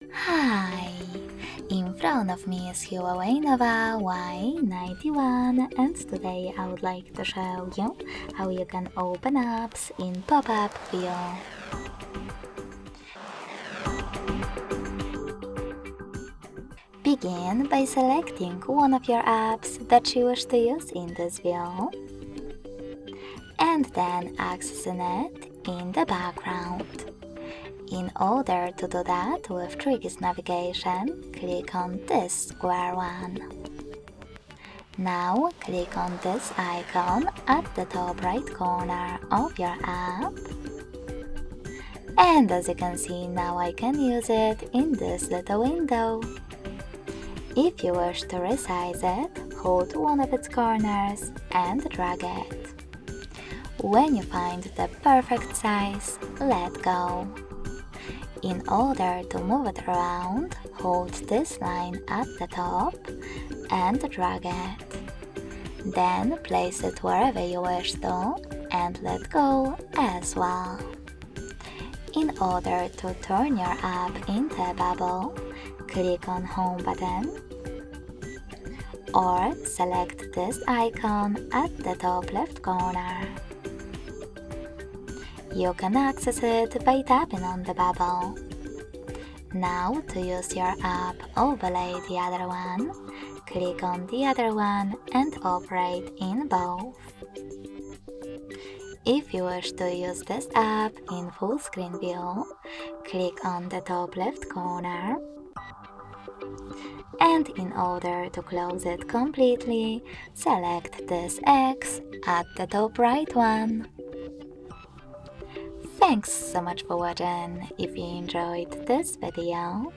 Hi! In front of me is HUAWEI Nova Y91, and today I would like to show you how you can open apps in pop-up view. Begin by selecting one of your apps that you wish to use in this view, and then accessing it in the background. In order to do that with Triggers navigation, click on this square one. Now click on this icon at the top right corner of your app. And as you can see, now I can use it in this little window. If you wish to resize it, hold one of its corners and drag it. When you find the perfect size, let go. In order to move it around, hold this line at the top and drag it. Then place it wherever you wish to and let go as well. In order to turn your app into a bubble, click on Home button or select this icon at the top left corner. You can access it by tapping on the bubble. Now, to use your app, overlay the other one, click on the other one and operate in both. If you wish to use this app in full screen view, click on the top left corner. And in order to close it completely, select this X at the top right one. Thanks so much for watching. If you enjoyed this video,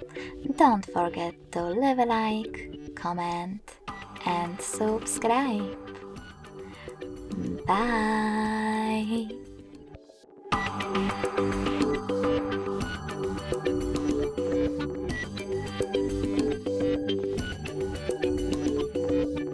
don't forget to leave a like, comment and subscribe. Bye!